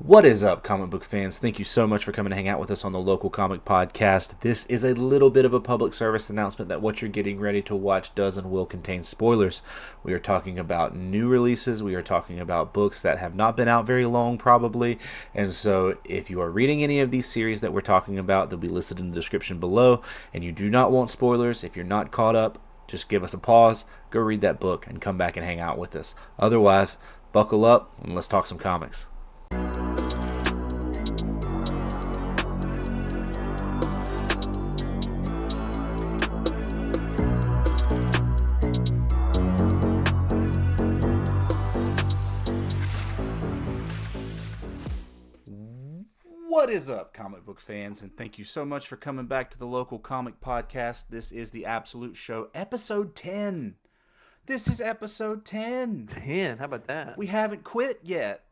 What is up, comic book fans? Thank you so much for coming to hang out with us on the local comic podcast. This is a little bit of a public service announcement that what you're getting ready to watch does and will contain spoilers. We are talking about new releases. We are talking about books that have not been out very long, probably. And so, if you are reading any of these series that we're talking about, they'll be listed in the description below. And you do not want spoilers, if you're not caught up, just give us a pause, go read that book, and come back and hang out with us. Otherwise, buckle up and let's talk some comics. What is up, comic book fans, and thank you so much for coming back to the local comic podcast. This is the Absolute Show, episode 10. This is episode 10. 10? How about that? We haven't quit yet.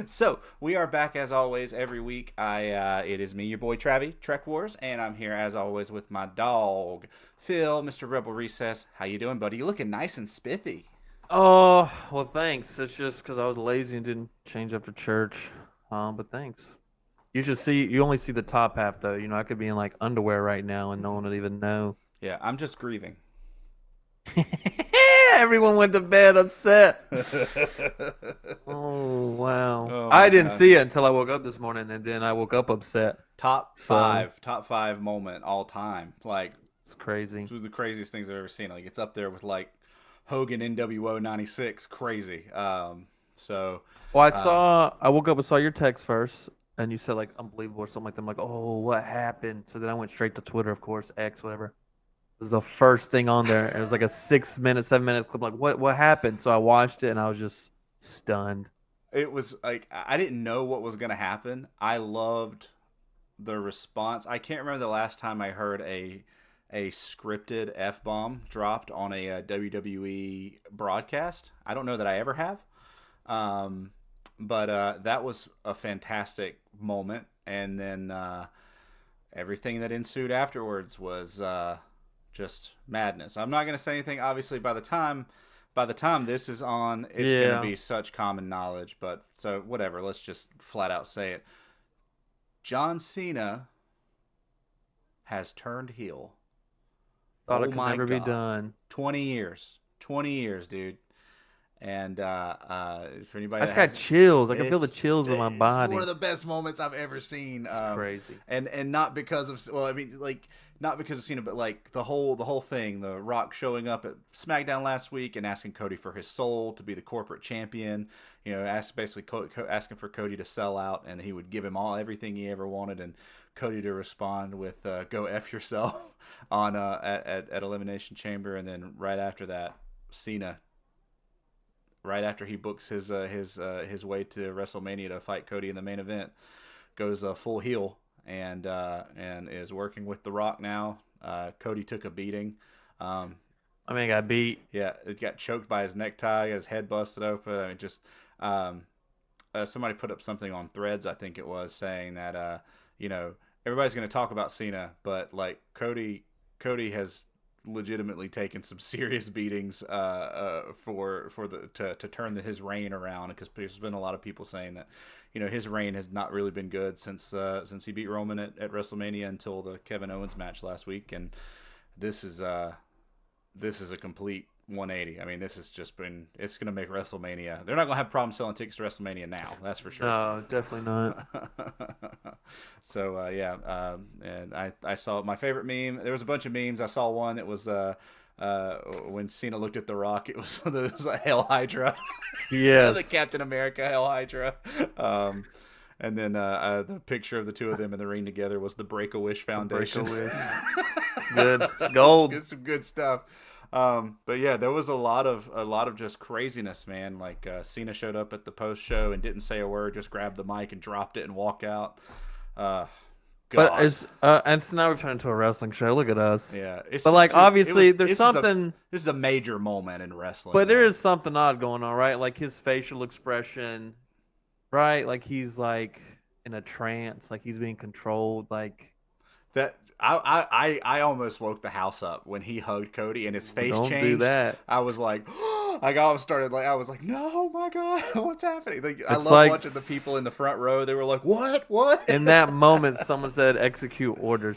So, we are back as always every week. It is me, your boy Travi, TrekWars, and I'm here as always with my dog, Phil, Mr. Rebel Recess. How you doing, buddy? You looking nice and spiffy. Oh, well, thanks. It's just because I was lazy and didn't change after church. But thanks. You only see the top half, though. You know, I could be in, like, underwear right now and no one would even know. Yeah, I'm just grieving. Everyone went to bed upset. Oh, wow. Oh, I didn't see it until I woke up this morning, and then I woke up upset. Top five moment all time. Like, it's crazy. it's one of the craziest things I've ever seen. Like, it's up there with like Hogan NWO '96. Crazy. Well, I woke up and saw your text first, and you said like unbelievable or something like that. I'm like, oh, what happened? So then I went straight to Twitter, of course, X, whatever. It was the first thing on there, and it was like a 7-minute clip. Like, what happened? So I watched it, and I was just stunned. it was like I didn't know what was gonna happen. I loved the response. I can't remember the last time I heard a scripted F bomb dropped on a WWE broadcast. I don't know that I ever have. But that was a fantastic moment, and then everything that ensued afterwards was just madness. I'm not going to say anything. Obviously, by the time this is on, it's going to be such common knowledge. But so whatever. Let's just flat out say it. John Cena has turned heel. Thought it could never be done. 20 years, dude. And for anybody I just got chills. I can feel the chills in my body. It's one of the best moments I've ever seen. It's crazy. And not because of, well, I mean, like, not because of Cena, but like the whole thing. The Rock showing up at SmackDown last week and asking Cody for his soul to be the corporate champion. You know, asking for Cody to sell out, and he would give him everything he ever wanted, and Cody to respond with "Go F yourself" on at Elimination Chamber, and then right after that, Cena. Right after he books his way to WrestleMania to fight Cody in the main event, goes full heel and is working with The Rock now. Cody took a beating. Got beat. Yeah, it got choked by his necktie, got his head busted open. I mean, just somebody put up something on Threads, I think it was, saying that everybody's going to talk about Cena, but like Cody has legitimately taken some serious beatings to turn his reign around, because there's been a lot of people saying that his reign has not really been good since he beat Roman at WrestleMania until the Kevin Owens match last week, and this is a complete 180. I mean, it's going to make WrestleMania. They're not going to have problems selling tickets to WrestleMania now. That's for sure. No, definitely not. So, and I saw my favorite meme. There was a bunch of memes. I saw one that was when Cena looked at The Rock. It was a Hail Hydra. Yes. The Captain America Hail Hydra. And then the picture of the two of them in the ring together was the Break-A-Wish Foundation. It's good. It's gold. It's some good stuff. But yeah, there was a lot of just craziness, man. Like Cena showed up at the post show and didn't say a word, just grabbed the mic and dropped it and walked out. God. But and so now we're turning into a wrestling show. Look at us. Yeah, obviously there's something. This is a major moment in wrestling. But there is something odd going on, right? Like his facial expression, right? Like he's like in a trance, like he's being controlled. Like That I almost woke the house up when he hugged Cody and his Ooh, face don't do changed. that. I was like, I was like, no, my God, what's happening? Like, I It's love like watching the people in the front row. They were like, what? in that moment, someone said, "Execute Order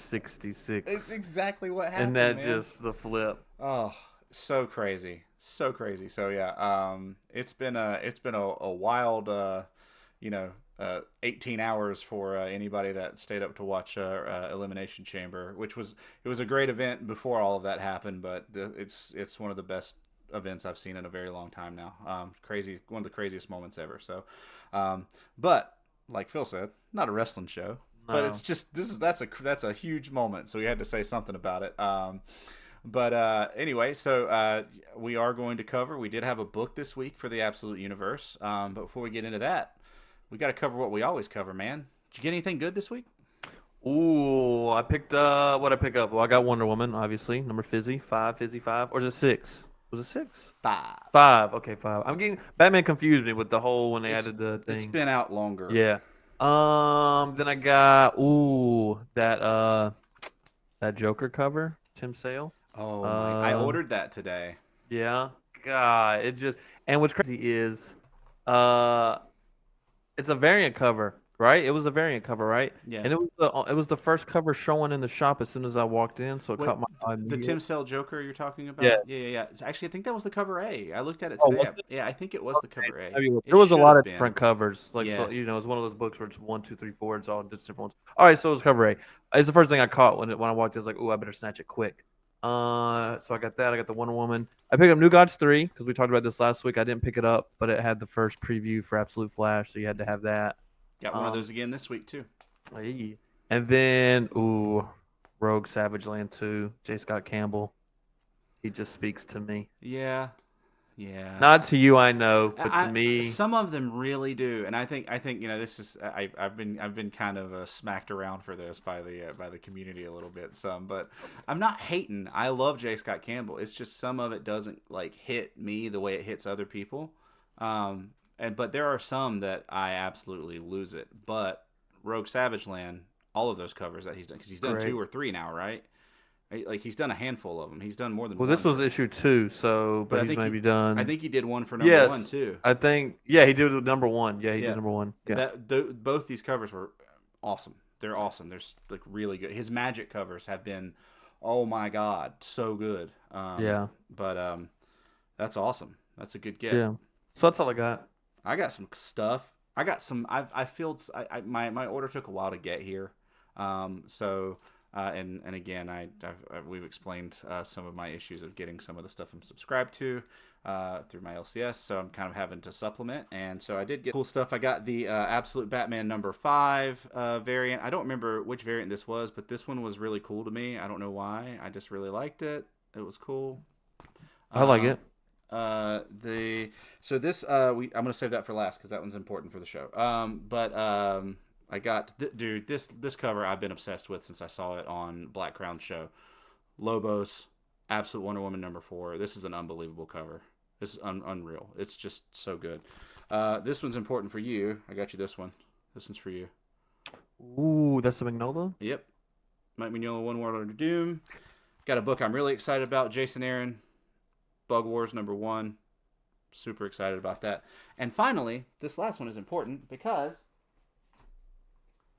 It's 66," exactly what and happened, that man. just the flip. Oh, so crazy, so crazy. So yeah, it's been a wild, you know, 18 hours for anybody that stayed up to watch Elimination Chamber, which was it was a great event before all of that happened, but it's one of the best events I've seen in a very long time now. Crazy, one of the craziest moments ever. So, but like Phil said, not a wrestling show. But it's No. just that's a huge moment, so we had to say something about it. But anyway, so we are going to cover. We did have a book this week for the Absolute Universe. But before we get into that, we got to cover what we always cover, man. Did you get anything good this week? Ooh, I picked what I pick up. Well, I got Wonder Woman, obviously. Number Fizzy 5, or is it 6? Was it 6? Five. 5. Okay, 5. I'm getting Batman confused me with the whole when they It's added the it's thing. been out longer. Yeah. Then I got that Joker cover, Tim Sale. Oh my! I Uh, ordered that today. yeah. God, it just and what's crazy is, uh, it's a variant cover, right? It was a variant cover, right? Yeah. And it was the first cover showing in the shop as soon as I walked in, so it Wait, caught my eye the immediately. Tim Cell Joker you're talking Yeah. about? Yeah. Actually, I think that was the cover A. I looked at it Oh, today. was it? Yeah, I think it was the Okay. cover A. Maybe it was. It There was a should lot have of been. different covers. Like Yeah. so, it's one of those books where it's 1, 2, 3, 4. It's all just different ones. All right, so it was cover A. It's the first thing I caught when I walked in. I was like, "Oh, I better snatch it quick." So I got that. I got the Wonder Woman. I picked up New Gods 3 because we talked about this last week. I didn't pick it up, but it had the first preview for Absolute Flash, so you had to have that. Got one of Um, those again this week too. Hey. And then, Rogue Savage Land 2, J. Scott Campbell. He just speaks to me. Yeah. Yeah. Not to you, I know, but to I me, some of them really do, and I think this is I've been kind of smacked around for this by the community a little bit some, but I'm not hating. I love J. Scott Campbell. It's just some of it doesn't like hit me the way it hits other people, and but there are some that I absolutely lose it. But Rogue Savage Land, all of those covers that he's done because he's done great. 2 or 3 now, right? Like he's done a handful of them. He's done more than Well, this one was for, issue 2, so, but but he's maybe done. I think he did one for number one Yes, too. I think, yeah, he did the number 1. Yeah, he did Yeah, number 1. Yeah, both these covers were awesome. They're awesome. They're like really good. His Magic covers have been, oh my god, so good. yeah, But that's awesome. That's a good get. yeah. So that's all I got. I got some stuff. I got some. I filled. My order took a while to get here. So and again, we've explained some of my issues of getting some of the stuff I'm subscribed to through my LCS. So I'm kind of having to supplement. And so I did get cool stuff. I got the Absolute Batman number 5 variant. I don't remember which variant this was, but this one was really cool to me. I don't know why. I just really liked it. It was cool. I like Um, it. the so this I'm gonna save that for last because that one's important for the show. But I got dude this cover I've been obsessed with since I saw it on Black Crown show. Lobos, Absolute Wonder Woman number 4. This is an unbelievable cover. This is unreal. It's just so good. This one's important for you. I got you this one. This one's for you. Ooh, that's the Magnolia? Yep. Mike Mignola, One World Under Doom. Got a book I'm really excited about. Jason Aaron, Bug Wars number 1. Super excited about that. And finally, this last one is important because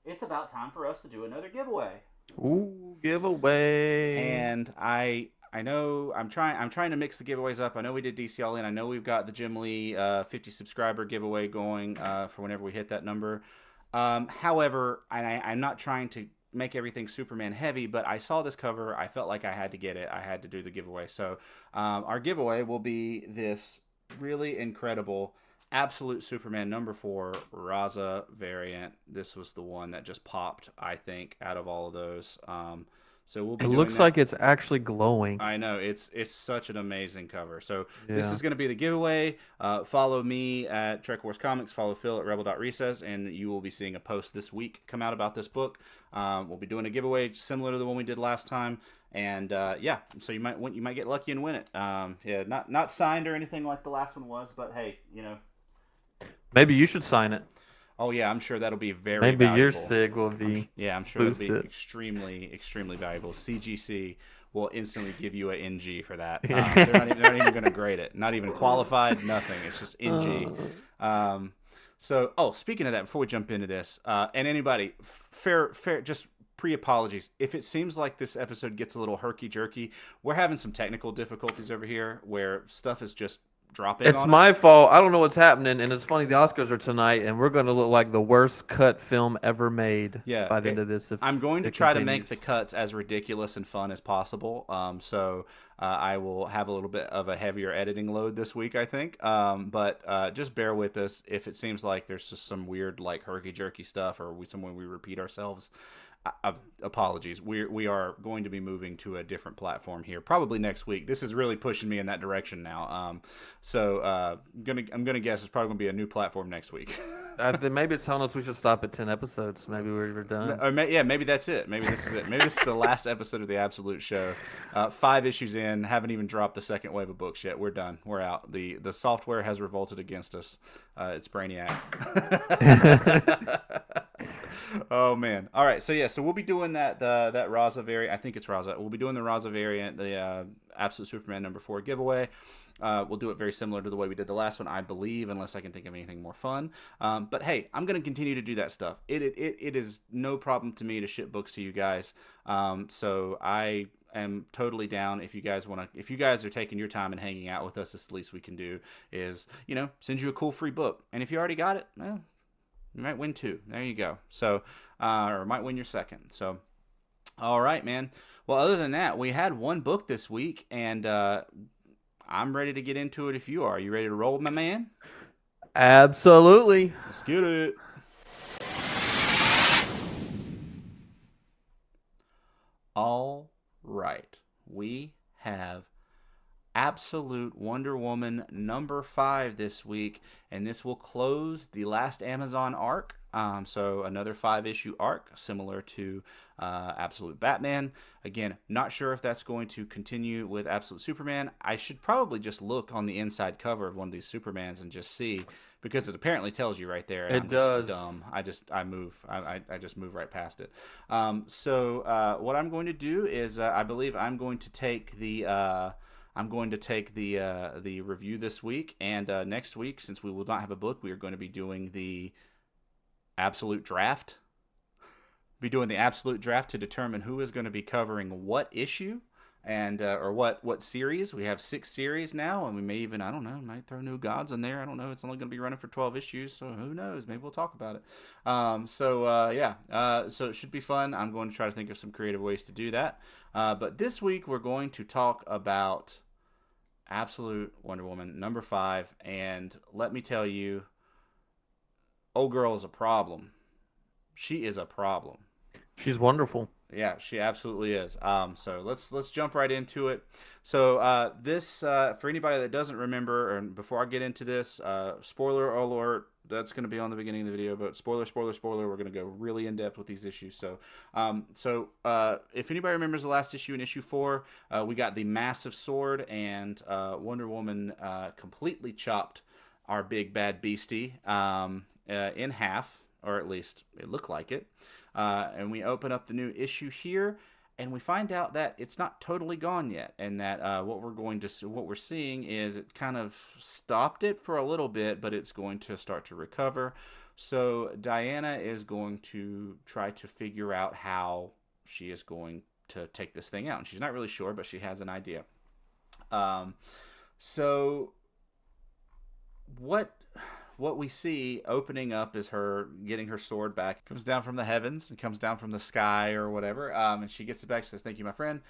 it's about time for us to do another giveaway. Ooh, giveaway. And I know I'm trying to mix the giveaways up. I know we did DCL in. I know we've got the Jim Lee 50 subscriber giveaway going for whenever we hit that number. However, I'm not trying to make everything Superman heavy, but I saw this cover. I felt like I had to get it. I had to do the giveaway. So our giveaway will be this really incredible Absolute Superman number 4 Raza variant. This was the one that just popped, I think, out of all of those. So we'll be It doing looks that. like it's actually glowing. I know it's such an amazing cover. So this Yeah. is going to be the giveaway. Follow me at TrekWars Comics. Follow Phil at Rebel.Recess, and you will be seeing a post this week come out about this book. We'll be doing a giveaway similar to the one we did last time, and yeah, so you might get lucky and win it. Yeah, not signed or anything like the last one was, but hey, Maybe you should sign it. Oh yeah, I'm sure that'll be very Maybe your valuable. sig will be Yeah, I'm sure that'll be boosted. extremely, extremely valuable. CGC will instantly give you a NG for that. They're not even going to grade it. Not even qualified. Nothing. It's just NG. Uh, Um, speaking of that, before we jump into this, and anybody, fair, just pre-apologies. If it seems like this episode gets a little herky jerky, we're having some technical difficulties over here where stuff is just dropping it's on my us. fault. I don't know what's happening, and it's funny. The Oscars are tonight, and we're going to look like the worst cut film ever made Yeah, by the end of this I'm if going to it try to make the continues. cuts as ridiculous and fun as possible. I will have a little bit of a heavier editing load this week, I think. But just bear with us if it seems like there's just some weird, like herky jerky stuff, or when we repeat ourselves. Apologies. We are going to be moving to a different platform here, probably next week. This is really pushing me in that direction now. I'm gonna guess it's probably gonna be a new platform next week. I think maybe it's telling us we should stop at 10 episodes. Maybe we're done. Yeah, maybe that's it. Maybe this is it. Maybe this is the last episode of the Absolute Show. 5 issues in, haven't even dropped the second wave of books yet. We're done. We're out. The software has revolted against us. It's Brainiac. Oh man! All right, so we'll be doing that Raza variant. I think it's Raza. We'll be doing the Raza variant, the Absolute Superman #4 giveaway. We'll do it very similar to the way we did the last one, I believe, unless I can think of anything more fun. But hey, I'm going to continue to do that stuff. It is no problem to me to ship books to you guys. So I am totally down if you guys want to. If you guys are taking your time and hanging out with us, that's the least we can do is send you a cool free book. And if you already got it, well, you might win two. There you go. So or might win your second. So. All right, man. Well, other than that, we had one book this week, and I'm ready to get into it if you are. You ready to roll, my man? Absolutely. Let's get it. All right. We have Absolute Wonder Woman #5 this week, and this will close the last Amazon arc. So another 5-issue arc, similar to Absolute Batman. Again, not sure if that's going to continue with Absolute Superman. I should probably just look on the inside cover of one of these Supermans and just see, because it apparently tells you right there, and It I'm just does. dumb. I just move right past it. What I'm going to do is I believe I'm going to take the review this week, and next week, since we will not have a book, we are going to be doing the absolute draft. Be doing the absolute draft to determine who is going to be covering what issue and or what series. We have 6 series now, and we may even, I don't know, might throw New Gods in there. I don't know. It's only going to be running for 12 issues, so who knows? Maybe we'll talk about it. So it should be fun. I'm going to try to think of some creative ways to do that. But this week we're going to talk about Absolute Wonder Woman #5, and let me tell you, old girl is a problem. She is a problem. She's wonderful. Yeah, she absolutely is. So let's jump right into it. So this for anybody that doesn't remember, and before I get into this, spoiler alert. That's going to be on the beginning of the video, but spoiler. We're going to go really in depth with these issues. So if anybody remembers the last issue in issue 4, we got the massive sword, and Wonder Woman completely chopped our big bad beastie in half, or at least it looked like it. And we open up the new issue here, and we find out that it's not totally gone yet, and that what we're seeing is it kind of stopped it for a little bit, but it's going to start to recover. So Diana is going to try to figure out how she is going to take this thing out, and she's not really sure, but she has an idea. So what we see opening up is her getting her sword back. It comes down from the heavens and comes down from the sky or whatever. And she gets it back. She says, "Thank you, my friend."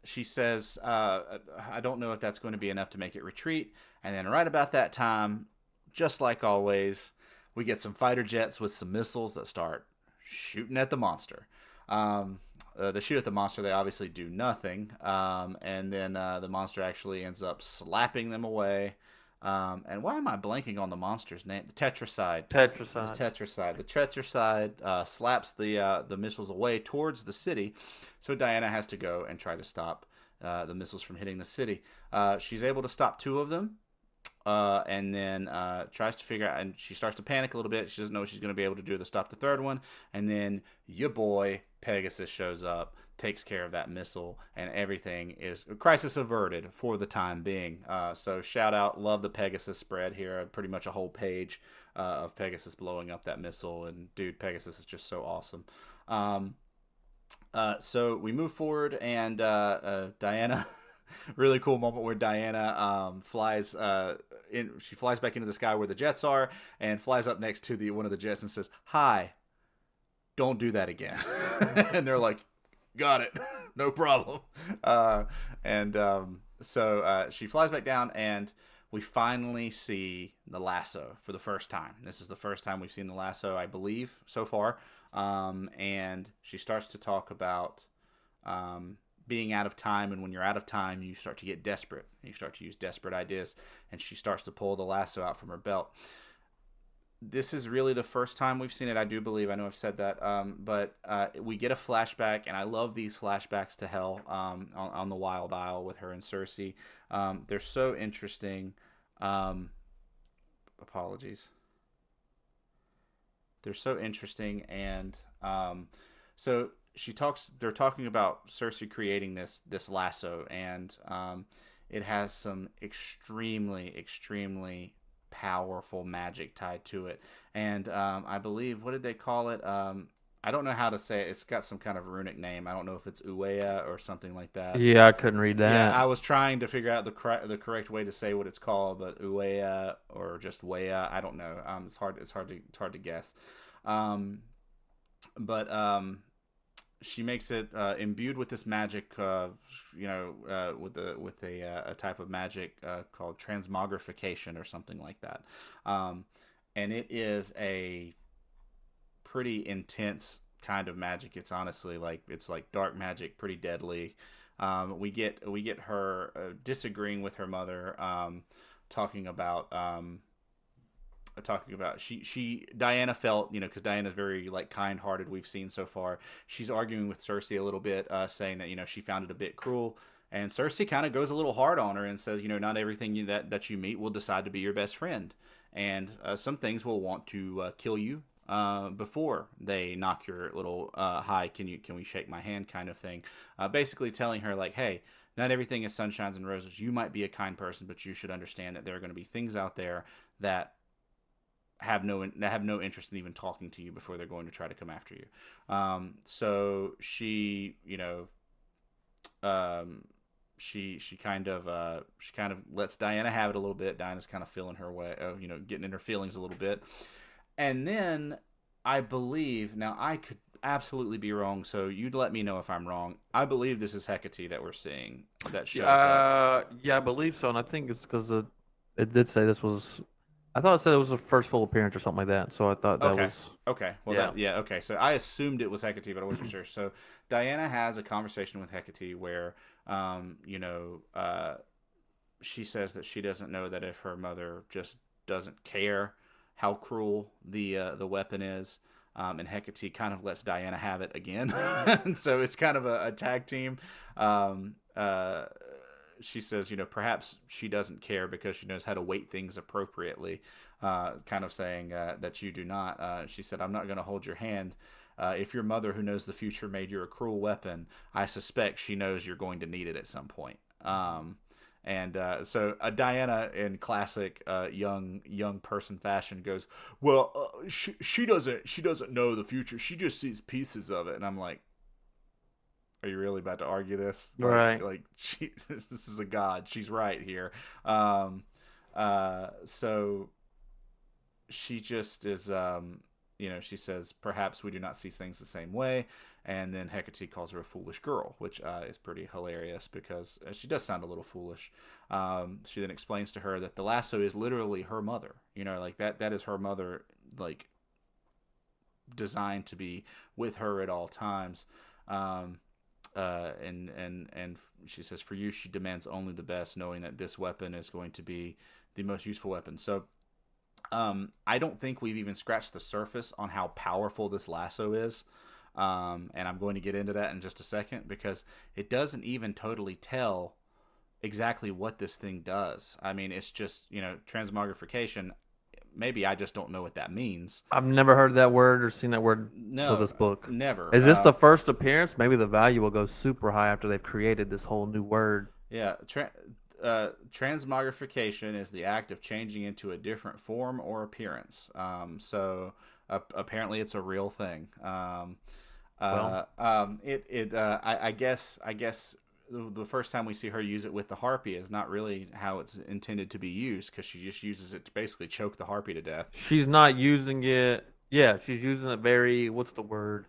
She says, "I don't know if that's going to be enough to make it retreat." And then right about that time, just like always, we get some fighter jets with some missiles that start shooting at the monster. They shoot at the monster. They obviously do nothing. And then the monster actually ends up slapping them away. And why am I blanking on the monster's name? The Tetracide. Tetracide. The Tetracide slaps the missiles away towards the city, so Diana has to go and try to stop the missiles from hitting the city. She's able to stop 2 of them, and then tries to figure out, and she starts to panic a little bit. She doesn't know what she's going to be able to do to stop the third one. And then your boy Pegasus shows up, takes care of that missile, and everything is crisis averted for the time being. So shout out, love the Pegasus spread here. Pretty much a whole page of Pegasus blowing up that missile, and dude, Pegasus is just so awesome. So we move forward, and Diana. Really cool moment where Diana flies in. She flies back into the sky where the jets are, and flies up next to the one of the jets and says, "Hi, don't do that again." And they're like, "Got it, no problem." So she flies back down, and we finally see the lasso for the first time. This is the first time we've seen the lasso, I believe, so far. And she starts to talk about being out of time, and when you're out of time, you start to get desperate. You start to use desperate ideas, and she starts to pull the lasso out from her belt. This is really the first time we've seen it, I do believe. I know I've said that, but we get a flashback, and I love these flashbacks to Hell on the Wild Isle with her and Cersei. They're so interesting. Apologies. They're so interesting, and so she talks. They're talking about Cersei creating this lasso, and it has some extremely powerful magic tied to it. And I believe, what did they call it? I don't know how to say it. It's got some kind of runic name. I don't know if it's Uea or something like that. Yeah, I couldn't read Yeah, that. I was trying to figure out the correct way to say what it's called, but Uea or just Wea, I don't know. It's hard to guess. Um, but she makes it imbued with this magic, with a type of magic called transmogrification or something like that, and it is a pretty intense kind of magic. It's honestly like it's like dark magic, pretty deadly. We get her disagreeing with her mother, talking about she Diana felt, because Diana's very like kind-hearted, we've seen so far. She's arguing with Cersei a little bit, saying that she found it a bit cruel, and Cersei kind of goes a little hard on her and says, not everything that you meet will decide to be your best friend, and some things will want to kill you before they knock your little hi, can we shake my hand kind of thing, basically telling her like, hey, not everything is sunshines and roses. You might be a kind person, but you should understand that there are going to be things out there that have no interest in even talking to you before they're going to try to come after you. So she, she kind of lets Diana have it a little bit. Diana's kind of feeling her way of getting in her feelings a little bit, and then I believe, now I could absolutely be wrong, so you'd let me know if I'm wrong. I believe this is Hecate that we're seeing that shows up. Yeah, I believe so, and I think it's because it did say this was. I thought it said it was the first full appearance or something like that. So I thought that Okay. was. Okay. Well, Yeah. yeah. Okay. So I assumed it was Hecate, but I wasn't sure. So Diana has a conversation with Hecate where, she says that she doesn't know that if her mother just doesn't care how cruel the weapon is. And Hecate kind of lets Diana have it again, and so it's kind of a tag team. Um, uh, she says, perhaps she doesn't care because she knows how to weight things appropriately, kind of saying that you do not. She said, I'm not going to hold your hand. If your mother, who knows the future, made you a cruel weapon, I suspect she knows you're going to need it at some point. And so Diana, in classic young person fashion, goes, "Well, she doesn't know the future. She just sees pieces of it." And I'm like, are you really about to argue this? Like, Right. like she, this is a god. She's right here. So she just is, she says, perhaps we do not see things the same way. And then Hecate calls her a foolish girl, which is pretty hilarious because she does sound a little foolish. She then explains to her that the lasso is literally her mother. Like that is her mother, like designed to be with her at all times. Um, and she says, for you, she demands only the best, knowing that this weapon is going to be the most useful weapon. So I don't think we've even scratched the surface on how powerful this lasso is. And I'm going to get into that in just a second because it doesn't even totally tell exactly what this thing does. I mean, it's just, transmogrification. Maybe I just don't know what that means. I've never heard that word or seen that word till No, this book. never. Is this the first appearance? Maybe the value will go super high after they've created this whole new word. Yeah, transmogrification is the act of changing into a different form or appearance. Apparently, it's a real thing. Well, I guess the first time we see her use it with the harpy is not really how it's intended to be used, because she just uses it to basically choke the harpy to death. she's not using it. Yeah, she's using it very. What's the word?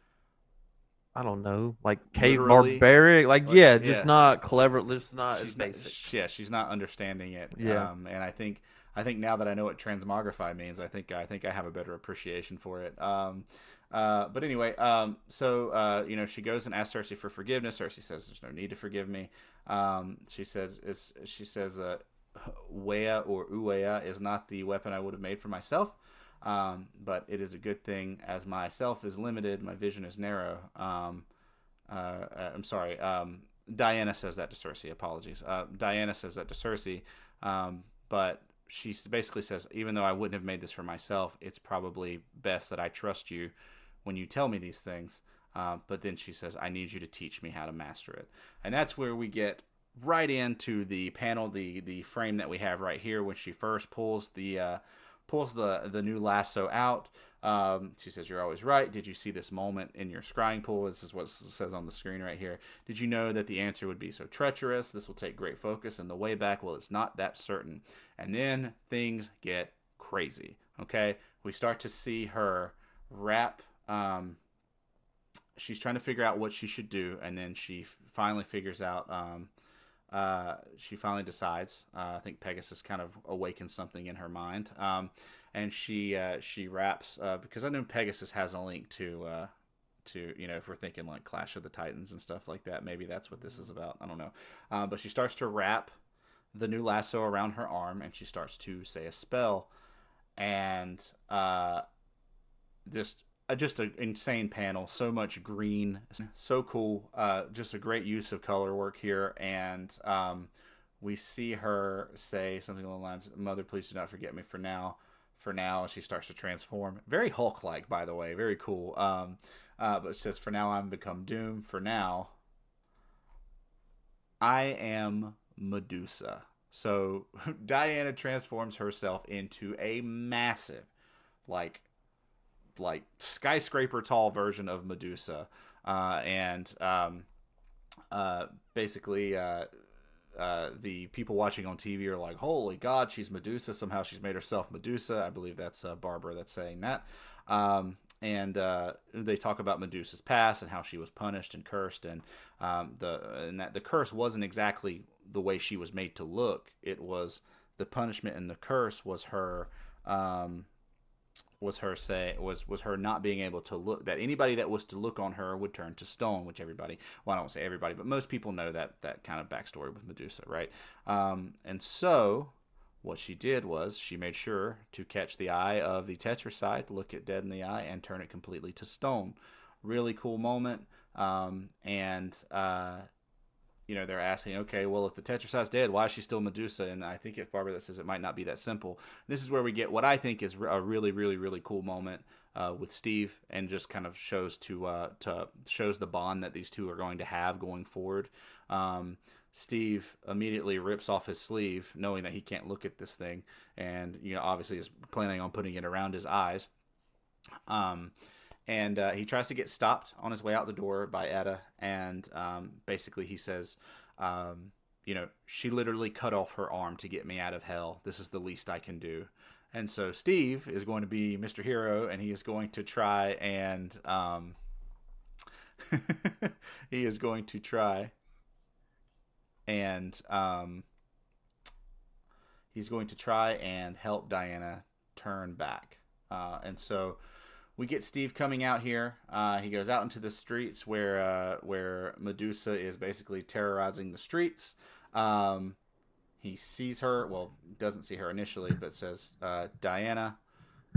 I don't know, like cave Literally, barbaric. Like, like, yeah, just yeah, not clever. Just not as she's not. basic. Yeah, she's not understanding it. Yeah. And I think now that I know what transmogrify means, I think I have a better appreciation for it. But anyway, she goes and asks Cersei for forgiveness. Cersei says, "There's no need to forgive me." She says, Wea or Uea is not the weapon I would have made for myself. But it is a good thing, as myself is limited, my vision is narrow. I'm sorry. Diana says that to Cersei. Apologies. Diana says that to Cersei. But she basically says, even though I wouldn't have made this for myself, it's probably best that I trust you when you tell me these things. But then she says, I need you to teach me how to master it. And that's where we get right into the panel, the frame that we have right here, when she first pulls the new lasso out. She says, "You're always right. Did you see this moment in your scrying pool?" This is what it says on the screen right here. "Did you know that the answer would be so treacherous? This will take great focus, and the way back, well, it's not that certain." And then things get crazy. Okay, we start to see her wrap. She's trying to figure out what she should do, and then she finally figures out. She finally decides. I think Pegasus kind of awakens something in her mind, and she wraps, because I know Pegasus has a link to if we're thinking like Clash of the Titans and stuff like that. Maybe that's what this is about. I don't know, but she starts to wrap the new lasso around her arm, and she starts to say a spell, and just an insane panel. So much green, so cool. Just a great use of color work here, and we see her say something along the lines, "Mother, please do not forget me for now." For now, she starts to transform. Very Hulk-like, by the way. Very cool. But it says, "For now, I'm become doom. For now, I am Medusa." So Diana transforms herself into a massive, like skyscraper tall version of Medusa, and basically the people watching on TV are like, "Holy God, she's Medusa! Somehow she's made herself Medusa." I believe that's Barbara that's saying that. And they talk about Medusa's past and how she was punished and cursed, and that the curse wasn't exactly the way she was made to look. It was the punishment, and the curse was her. Was her not being able to look, that anybody that was to look on her would turn to stone, which everybody, well, I don't want to say everybody, but most people know that kind of backstory with Medusa, right? And so what she did was she made sure to catch the eye of the Tetracide, look it dead in the eye, and turn it completely to stone. Really cool moment. And they're asking, okay, well, if the Tetracide's dead, why is she still Medusa? And I think it's Barbara that says it might not be that simple. This is where we get what I think is a really, really, really cool moment with Steve, and just kind of shows shows the bond that these two are going to have going forward. Steve immediately rips off his sleeve, knowing that he can't look at this thing, and obviously is planning on putting it around his eyes. And he tries to get stopped on his way out the door by Etta, and basically he says, she literally cut off her arm to get me out of hell. This is the least I can do. And so Steve is going to be Mr. Hero, and he is going to try and he is going to try and he's going to try and help Diana turn back. And so we get Steve coming out here. He goes out into the streets where Medusa is basically terrorizing the streets. He sees her. Well, doesn't see her initially, but says, "Diana,"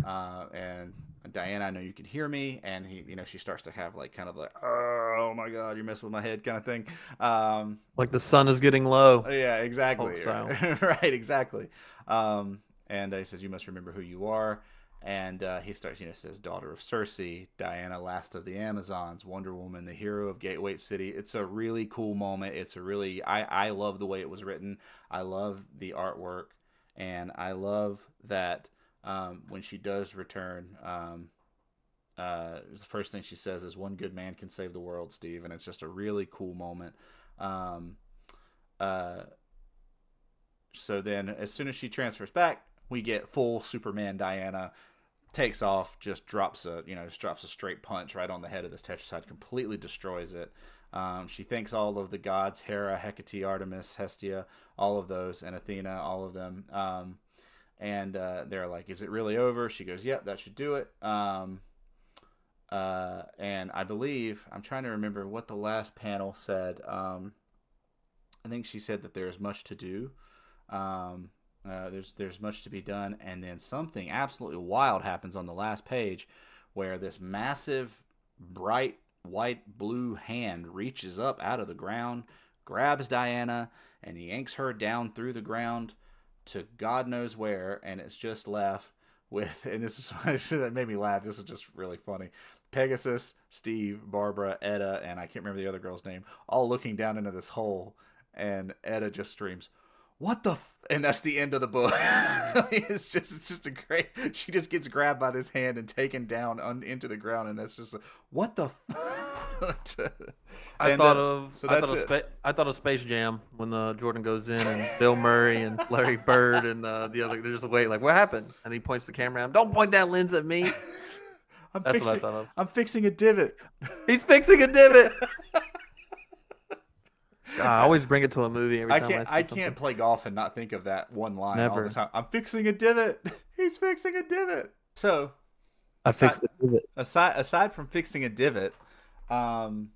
And Diana, I know you can hear me, and she starts to have like kind of like, oh my god, you're messing with my head kind of thing. Um, Like the sun is getting low, yeah, Hulk exactly, style. right, exactly. And he says, you must remember who you are. And he starts, says, daughter of Cersei, Diana, last of the Amazons, Wonder Woman, the hero of Gateway City. It's a really cool moment. It's a really, I love the way it was written. I love the artwork, and I love that when she does return, the first thing she says is, "One good man can save the world, Steve," and it's just a really cool moment. Um, uh, so then, as soon as she transfers back, we get full Superman Diana takes off, just drops a straight punch right on the head of this Tetracide, completely destroys it. She thanks all of the gods, Hera, Hecate, Artemis, Hestia, all of those, and Athena, all of them. And they're like, "Is it really over?" She goes, "Yep, that should do it." And I believe I'm trying to remember what the last panel said. I think she said that there is much to do. Um, there's much to be done, and then something absolutely wild happens on the last page, where this massive, bright white blue hand reaches up out of the ground, grabs Diana, and yanks her down through the ground to God knows where, and it's just left with, and this is that made me laugh. This is just really funny. Pegasus, Steve, Barbara, Etta, and I can't remember the other girl's name, all looking down into this hole, and Etta just screams, "What the?" And that's the end of the book. It's just a great. She just gets grabbed by this hand and taken down into the ground, and that's just what the. I And thought of so that's it. I thought of Space Jam when Jordan goes in and Bill Murray and Larry Bird and the other they're just waiting like what happened and he points the camera out. Don't point that lens at me. I'm That's what I fixing. thought of. I'm fixing a divot. He's fixing a divot. God, I always bring it to a movie every I time can't. I see I can't something. play golf and not think of that one line all the Never. time. I'm fixing a divot. He's fixing a divot. So I aside fixed the divot. aside from fixing a divot, um,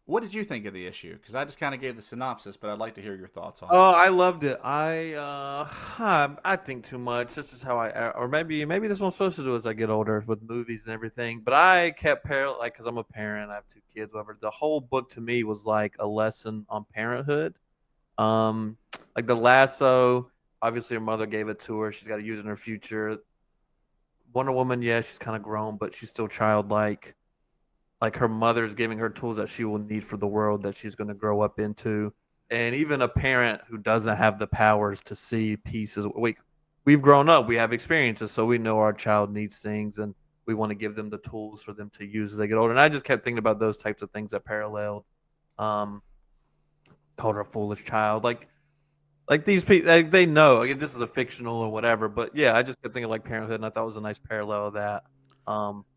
what did you think of the issue? Because I just kind of gave the synopsis, but I'd like to hear your thoughts on it. Oh, I loved it. I think too much. This is how or maybe this is what I'm supposed to do as I get older with movies and everything. But I kept like because I'm a parent, I have two kids, whatever. The whole book to me was like a lesson on parenthood. Um, like the lasso. Obviously, her mother gave it to her. She's got to use it in her future. Wonder Woman, yeah, she's kind of grown, but she's still childlike. Like her mother's giving her tools that she will need for the world that she's going to grow up into. And even a parent who doesn't have the powers to see pieces, we've grown up, we have experiences, so we know our child needs things, and we want to give them the tools for them to use as they get older. And I just kept thinking about those types of things that paralleled. Um, Called her a foolish child, like these people, like, they know like, this is a fictional or whatever. But yeah, I just kept thinking like parenthood, and I thought it was a nice parallel of that.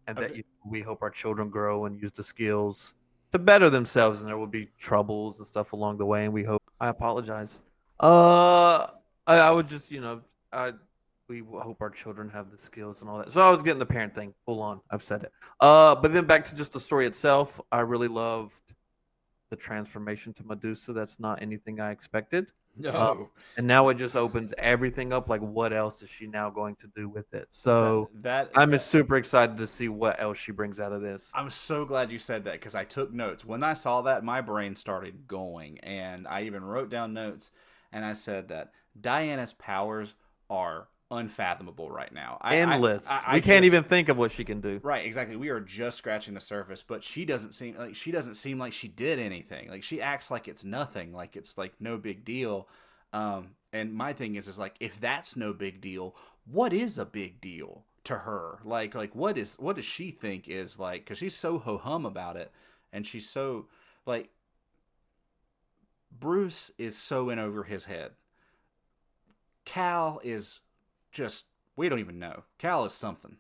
And that Okay. we hope our children grow and use the skills to better themselves, and there will be troubles and stuff along the way. And we hope. I apologize. I would just I we hope our children have the skills and all that. So I was getting the parent thing full on. I've said it. But then back to just the story itself. I really loved the transformation to Medusa. That's not anything I expected. Uh, No. and now it just opens everything up. Like, what else is she now going to do with it? That So that I'm that super excited to see what else she brings out of this. I'm so glad you said that because I took notes. When I saw that, my brain started going, and I even wrote down notes. And I said that Diana's powers are unfathomable right now. Endless. I We can't just even think of what she can do. right, exactly. We are just scratching the surface, but she doesn't seem like she did anything. Like she acts like it's nothing, like it's like no big deal. And my thing is like if that's no big deal, what is a big deal to her? Like what does she think is like? Because she's so ho hum about it, and she's so like Bruce is so in over his head. Cal is just we don't even know. Cal is something.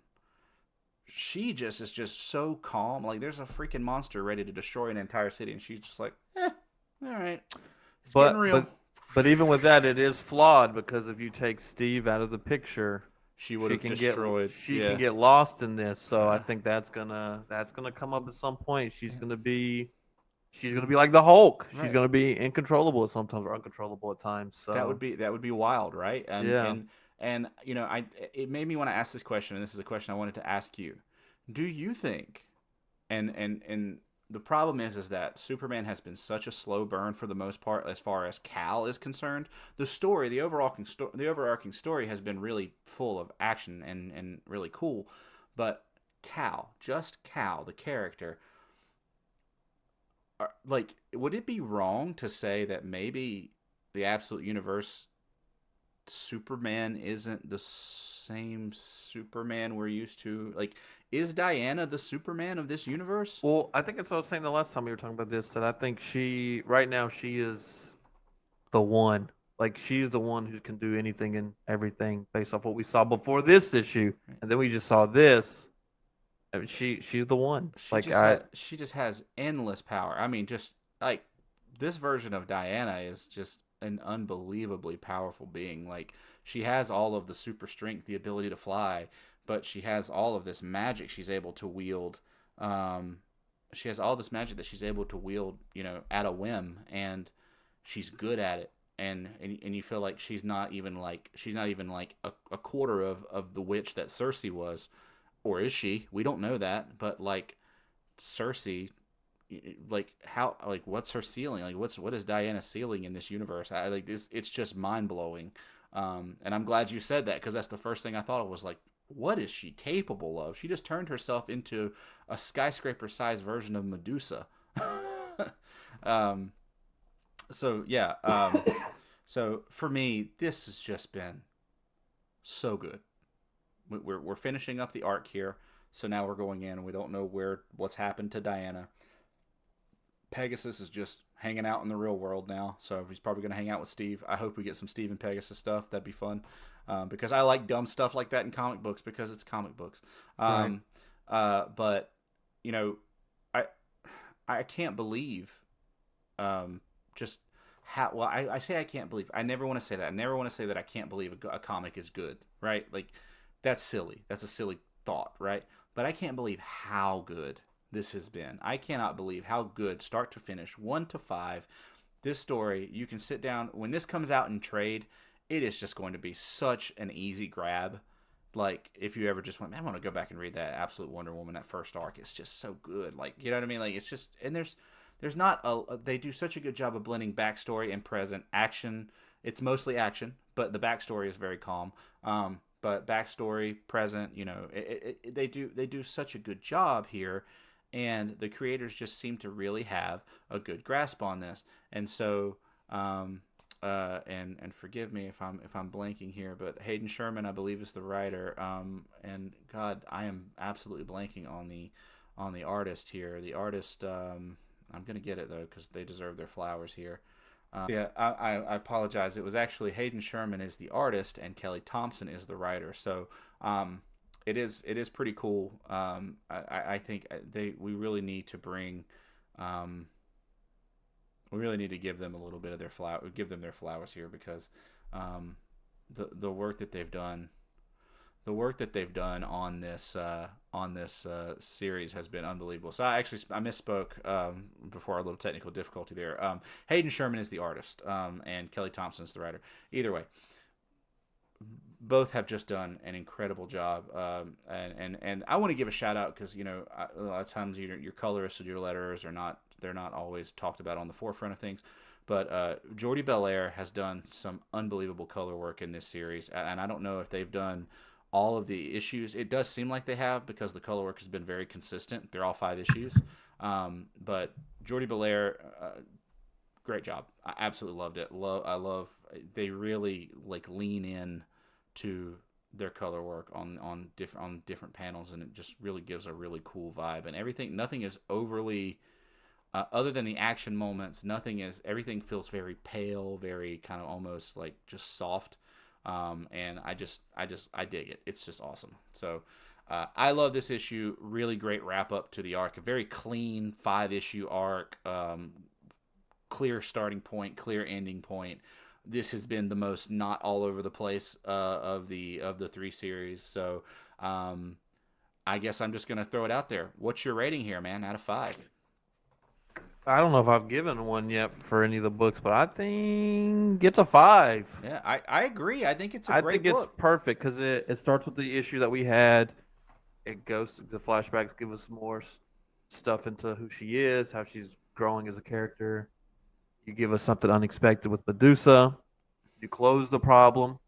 She just is just so calm. Like there's a freaking monster ready to destroy an entire city, and she's just like, all right, it's getting But real. but but even with that, it is flawed because if you take Steve out of the picture, She would have destroyed. she can Yeah, get lost in this. So I yeah, think that's gonna come up at some point. She's gonna be like the Hulk. She's right. gonna be incontrollable at sometimes or uncontrollable at times. That would So be that would be wild, right? And yeah, and And it made me want to ask this question, and this is a question I wanted to ask you. Do you think, and the problem is that Superman has been such a slow burn for the most part as far as Cal is concerned. The story, the overarching story has been really full of action and really cool, but Cal, just Cal, the character, like, would it be wrong to say that maybe the Absolute Universe Superman isn't the same Superman we're used to? Like, is Diana the Superman of this universe? Well, I think it's what I was saying the last time we were talking about this, that I think she right now she is the one. Like she's the one who can do anything and everything based off what we saw before this issue, and then we just saw this. I mean, she's the one. Like I She just has endless power. I mean, just like this version of Diana is just an unbelievably powerful being. Like she has all of the super strength, the ability to fly, but she has all of this magic she's able to wield. Um, she has all this magic that she's able to wield, at a whim, and she's good at it. And you feel like she's not even like a quarter of the witch that Cersei was, or is she? We don't know that, but like Cersei, like how, like what's her ceiling? Like what is Diana's ceiling in this universe? I like this. It's just mind blowing. And I'm glad you said that because that's the first thing I thought of was like, what is she capable of? She just turned herself into a skyscraper-sized version of Medusa. um, so yeah. So for me, this has just been so good. We're finishing up the arc here, so now we're going in, and we don't know what's happened to Diana. Pegasus is just hanging out in the real world now, so he's probably going to hang out with Steve. I hope we get some Steve and Pegasus stuff. That'd be fun, because I like dumb stuff like that in comic books because it's comic books. right. But you know, I I can't believe just how well I say I can't believe. I never want to say that. I never want to say that I can't believe a comic is good, right? Like that's silly. That's a silly thought, right? But I can't believe how good this has been. I cannot believe how good, start to finish, 1 to 5. This story, you can sit down when this comes out in trade. It is just going to be such an easy grab. Like if you ever just went, man, I want to go back and read that Absolute Wonder Woman, that first arc. It's just so good. Like you know what I mean? Like it's just, and there's not they do such a good job of blending backstory and present action. It's mostly action, but the backstory is very calm. But backstory, present, they do such a good job here, and the creators just seem to really have a good grasp on this. And so, and forgive me if I'm blanking here, but Hayden Sherman, I believe, is the writer. And God, I am absolutely blanking on the artist here. The artist, I'm gonna get it though because they deserve their flowers here. Yeah, I apologize. It was actually Hayden Sherman is the artist and Kelly Thompson is the writer. So it is pretty cool. I think we really need to bring we really need to give them a little bit of give them their flowers here because the work that they've done on this series has been unbelievable. So I misspoke before our little technical difficulty there. Hayden Sherman is the artist, and Kelly Thompson is the writer. Either way, both have just done an incredible job. And I want to give a shout out because a lot of times your colorists and your letterers they're not always talked about on the forefront of things. But Jordi Belair has done some unbelievable color work in this series, and I don't know if they've done all of the issues. It does seem like they have because the color work has been very consistent. They're all 5 issues. But Jordi Belair, great job. I absolutely loved it. I love they really like lean in to their color work on different panels, and it just really gives a really cool vibe. And everything, nothing is overly other than the action moments. Everything feels very pale, very kind of almost like just soft. And I dig it. It's just awesome. So I love this issue. Really great wrap up to the arc. A very clean 5 issue arc. Clear starting point, clear ending point. This has been the most not all over the place of the 3 series. So I guess I'm just gonna throw it out there. What's your rating here, man? Out of 5? I don't know if I've given one yet for any of the books, but I think it's a 5. Yeah, I agree. I think it's a I think great it's book. perfect because it starts with the issue that we had. It goes to the flashbacks, give us more stuff into who she is, how she's growing as a character. You give us something unexpected with Medusa. You close the problem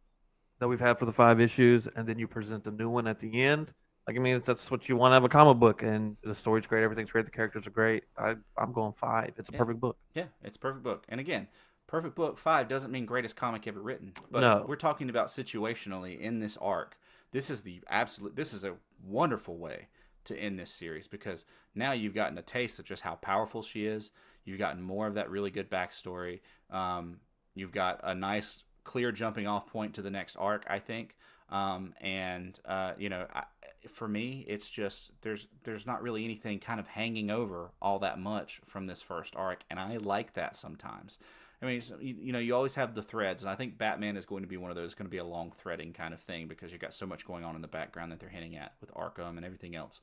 that we've had for the 5 issues, and then you present a new one at the end. Like, I mean, that's what you want to have a comic book, and the story's great, everything's great, the characters are great. I'm going 5. It's a Yeah, perfect book. yeah, it's a perfect book. And again, perfect book 5 doesn't mean greatest comic ever written, but No, we're talking about situationally in this arc. This is a wonderful way to end this series because now you've gotten a taste of just how powerful she is. You've gotten more of that really good backstory. You've got a nice, clear jumping off point to the next arc, I think. And for me, it's just there's not really anything kind of hanging over all that much from this first arc, and I like that sometimes. I mean, you always have the threads, and I think Batman is going to be one of those. It's going to be a long threading kind of thing because you've got so much going on in the background that they're hinting at with Arkham and everything else.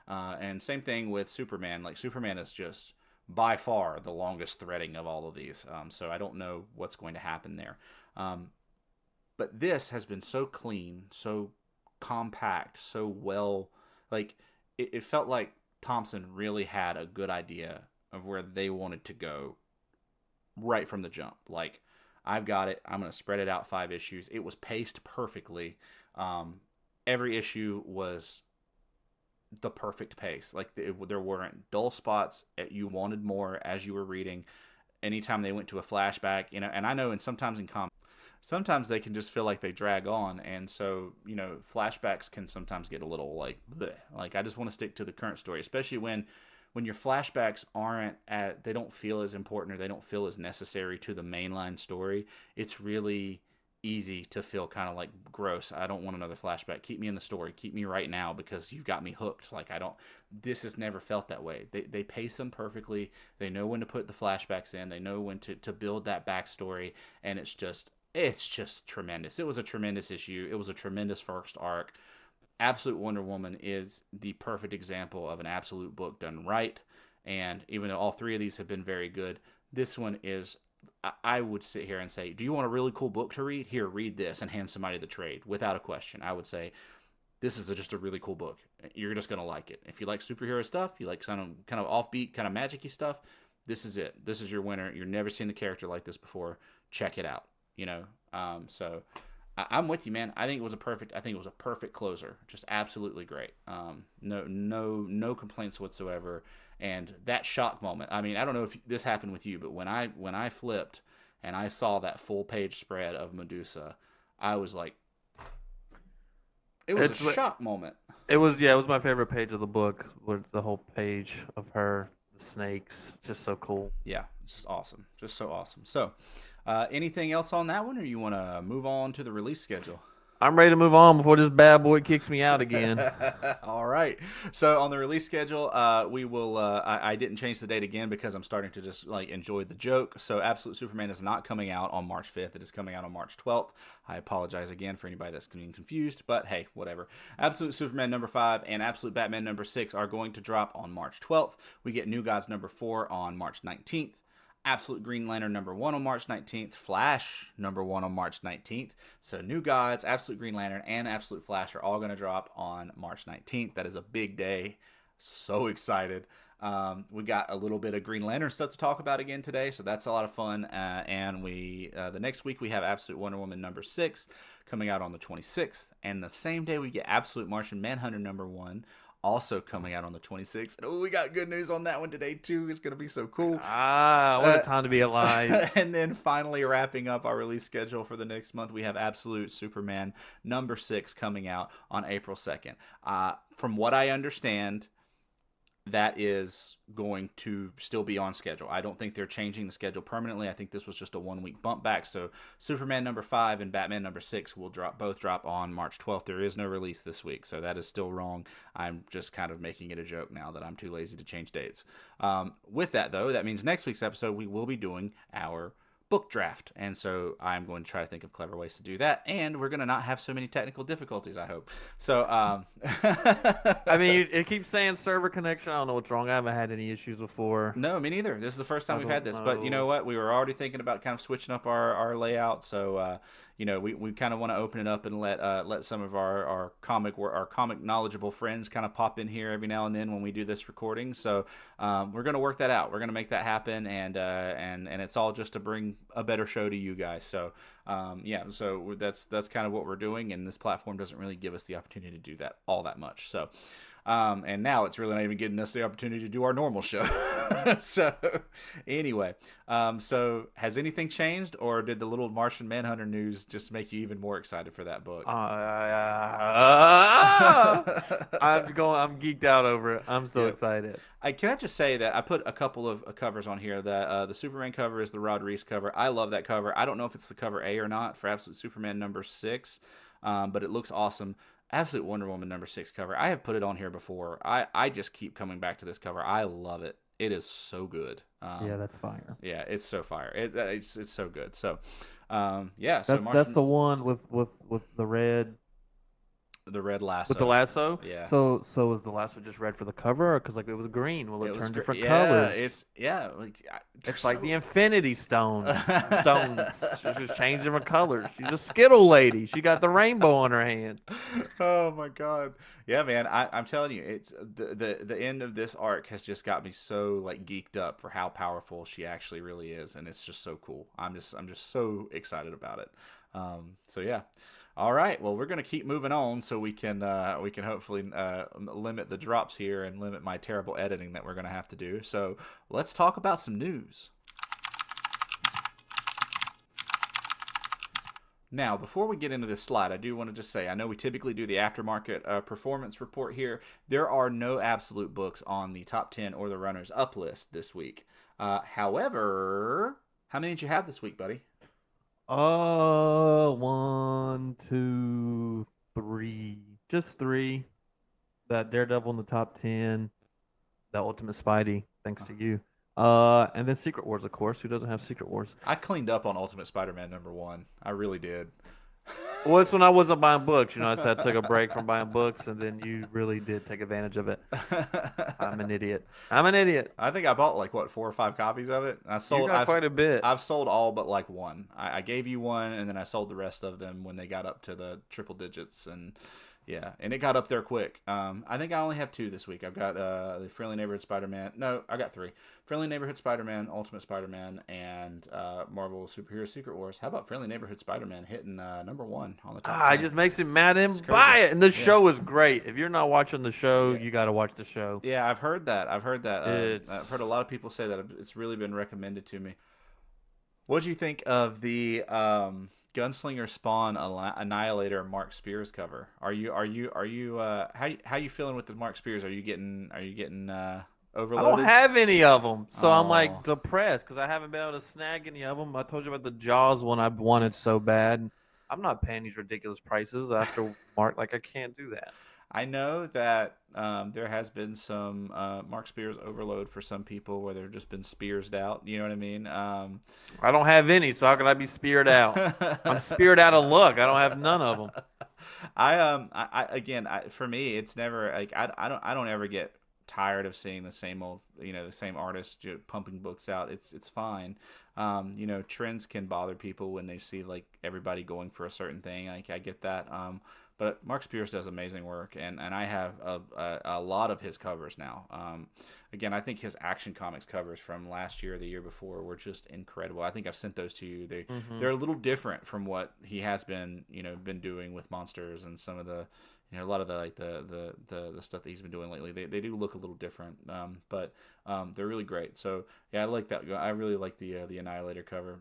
And same thing with Superman. Like Superman is just by far the longest threading of all of these. So I don't know what's going to happen there. Um, but this has been so clean, so compact, so well. Like it felt like Thompson really had a good idea of where they wanted to go right from the jump. Like I've got it. I'm going to spread it out 5 issues. It was paced perfectly. Every issue was the perfect pace. Like there weren't dull spots. You wanted more as you were reading. Anytime they went to a flashback, and I know, and sometimes in comics, sometimes they can just feel like they drag on, and so flashbacks can sometimes get a little like bleh. Like I just want to stick to the current story, especially when your flashbacks they don't feel as important or they don't feel as necessary to the mainline story. It's really easy to feel kind of like gross. I don't want another flashback. Keep me in the story. Keep me right now because you've got me hooked. Like I don't. This has never felt that way. They pace them perfectly. They know when to put the flashbacks in. They know when to build that backstory, and it's just tremendous. It was a tremendous issue. It was a tremendous first arc. Absolute Wonder Woman is the perfect example of an absolute book done right. And even though all 3 of these have been very good, this one is. I would sit here and say, do you want a really cool book to read? Here, read this, and hand somebody the trade without a question. I would say this is just a really cool book. You're just gonna like it. If you like superhero stuff, you like kind of offbeat, kind of magicy stuff. This is it. This is your winner. You've never seen the character like this before. Check it out. So I'm with you, man. I think it was a perfect closer. Just absolutely great. No complaints whatsoever. And that shock moment. I mean, I don't know if this happened with you, but when I flipped and I saw that full page spread of Medusa, I was like, it was a it's shock moment. it was yeah, it was my favorite page of the book with the whole page of her, the snakes. It's just so cool. Yeah, it's just awesome, just so awesome. So, anything else on that one, or you want to move on to the release schedule? I'm ready to move on before this bad boy kicks me out again. All right. So on the release schedule, we will. I didn't change the date again because I'm starting to just like enjoy the joke. So Absolute Superman is not coming out on March 5th. It is coming out on March 12th. I apologize again for anybody that's getting confused, but hey, whatever. Absolute Superman number 5 and Absolute Batman number 6 are going to drop on March 12th. We get New Gods number 4 on March 19th. Absolute Green Lantern number 1 on March 19th, Flash number 1 on March 19th. So New Gods, Absolute Green Lantern, and Absolute Flash are all going to drop on March 19th. That is a big day. So excited. We got a little bit of Green Lantern stuff to talk about again today, so that's a lot of fun. And the next week we have Absolute Wonder Woman number 6 coming out on the 26th, and the same day we get Absolute Martian Manhunter number 1 also coming out on the 26th. Oh, we got good news on that one today too. It's gonna be so cool. What a time to be alive. And then finally wrapping up our release schedule for the next month, we have Absolute Superman number 6 coming out on April 2nd. From what I understand, that is going to still be on schedule. I don't think they're changing the schedule permanently. I think this was just a 1 week bump back. So Superman number 5 and Batman number 6 will both drop on March 12th. There is no release this week, so that is still wrong. I'm just kind of making it a joke now that I'm too lazy to change dates. With that though, that means next week's episode we will be doing our book draft. And so I'm going to try to think of clever ways to do that. And we're going to not have so many technical difficulties, I hope. So, I mean, it keeps saying server connection. I don't know what's wrong. I haven't had any issues before. no, me neither. This is the first time I we've had don't this. But you know know. what? We were already thinking about kind of switching up our layout. So, we kind of want to open it up and let some of our comic knowledgeable friends kind of pop in here every now and then when we do this recording. So we're going to work that out. We're going to make that happen, and it's all just to bring a better show to you guys. So so that's kind of what we're doing, and this platform doesn't really give us the opportunity to do that all that much. So. And now it's really not even giving us the opportunity to do our normal show. So, anyway, so has anything changed, or did the little Martian Manhunter news just make you even more excited for that book? I'm geeked out over it. I'm so Yep. excited. Can I just say that I put a couple of covers on here. That the Superman cover is the Rod Reese cover. I love that cover. I don't know if it's the cover A or not for Absolute Superman #6, but it looks awesome. Absolute Wonder Woman #6 cover. I have put it on here before. I just keep coming back to this cover. I love it. It is so good. Yeah, that's fire. Yeah, it's so fire. It's so good. So, So That's Martian, the one with the Red with the Lasso. lasso. Yeah, So was the lasso just red for the cover, because like it was green? Will it it was turn great. different Yeah, colors? they're It's like so. the Infinity Stones. She just changed different colors. She's a Skittle lady. She got the rainbow on her hand. Oh my god. Yeah, man. I'm telling you, it's the end of this arc has just got me so like geeked up for how powerful she actually really is, and it's just so cool. I'm just so excited about it. So yeah. All right. Well, we're gonna keep moving on so we can hopefully limit the drops here and limit my terrible editing that we're gonna have to do. So let's talk about some news. Now, before we get into this slide, I do want to just say I know we typically do the aftermarket performance report here. There are no absolute books on the top 10 or the runners up list this week. However, how many did you have this week, buddy? One, two, three. Just three. That Daredevil in the top 10. That Ultimate Spidey, thanks to you. And then Secret Wars, of course. Who doesn't have Secret Wars? I cleaned up on Ultimate Spider-Man #1. I really did. Well, it's when I wasn't buying books. You know, I said I took a break from buying books, and then you really did take advantage of it. I'm an idiot. I'm an idiot. I think I bought like what 4 or 5 copies of it. I You sold. got quite a bit. I've sold all but like one. I gave you one, and then I sold the rest of them when they got up to the triple digits, and yeah, and it got up there quick. I think I only have 2 this week. I've got the Friendly Neighborhood Spider-Man. No, I got 3. Friendly Neighborhood Spider-Man, Ultimate Spider-Man, and Marvel Superhero Secret Wars. How about Friendly Neighborhood Spider-Man hitting #1 on the top 10? It just makes me mad and It's buy crazy. it. And the Yeah. show is great. If you're not watching the show, Yeah. you got to watch the show. Yeah, I've heard that. I've heard that. I've heard a It's lot of people say that it's really been recommended to me. What do you think of the Gunslinger Spawn Annihilator Mark Spears cover? How you feeling with the Mark Spears? Are you getting I overloaded? don't have any of them, so I'm like Oh, depressed because I haven't been able to snag any of them. I told you about the Jaws one I wanted so bad. I'm not paying these ridiculous prices after Mark. Like I can't do that. I know that there has been some Mark Spears overload for some people where they've just been spearsed out. You know what I mean? I don't have any, so how can I be speared out? I'm speared out of luck. I don't have none of them. For me, it's never like I don't ever get tired of seeing the same old, the same artist pumping books out. It's fine. Trends can bother people when they see like everybody going for a certain thing. Like I get that. But Mark Spears does amazing work, and I have a lot of his covers now. Again, I think his Action Comics covers from last year or the year before were just incredible. I think I've sent those to you. They're a little different from what he has been doing with Monsters and some of the a lot of the like the stuff that he's been doing lately. They do look a little different, but they're really great. So yeah, I like that. I really like the Annihilator cover.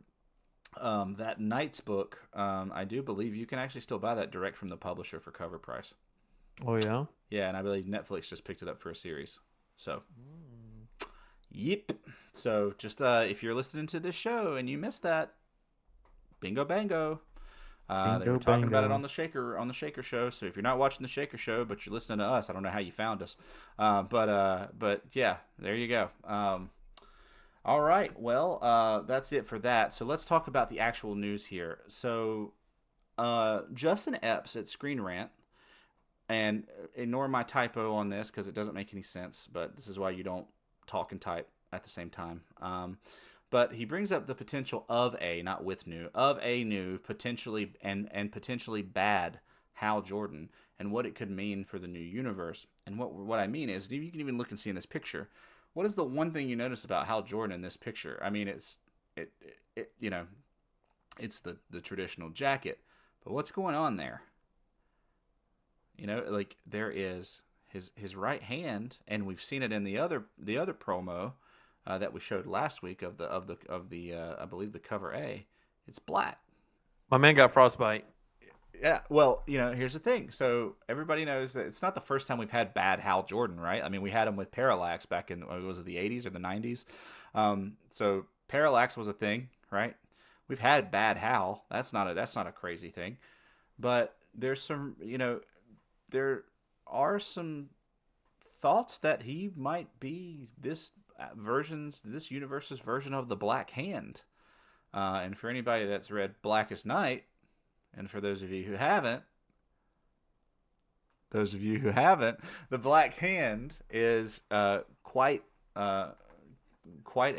That Knights book, I do believe you can actually still buy that direct from the publisher for cover price. Oh yeah. Yeah, and I believe Netflix just picked it up for a series. So, yep. So just if you're listening to this show and you missed that, bingo bango. They were Bingo talking about it bango. on the Shaker Show. So if you're not watching the Shaker Show, but you're listening to us, I don't know how you found us. But yeah, there you go. All right. Well, that's it for that. So let's talk about the actual news here. So, Justin Epps at Screen Rant, and ignore my typo on this because it doesn't make any sense, but this is why you don't talk and type at the same time. But he brings up the potential of a, not with new, of a new, potentially and potentially bad Hal Jordan and what it could mean for the new universe. And what I mean is, you can even look and see in this picture, what is the one thing you notice about Hal Jordan in this picture? I mean, it you know, it's the traditional jacket, but what's going on there? You know, like there is his right hand, and we've seen it in the other promo that we showed last week of the I believe the cover A. It's black. My man got frostbite. Yeah, well, here's the thing. So everybody knows that it's not the first time we've had bad Hal Jordan, right? I mean, we had him with Parallax back in was it the 80s or the 90s? So Parallax was a thing, right? We've had bad Hal. That's not a crazy thing, but there's some, there are some thoughts that he might be this universe's version of the Black Hand. And for anybody that's read Blackest Night, and for those of you who haven't, the Black Hand is uh, quite an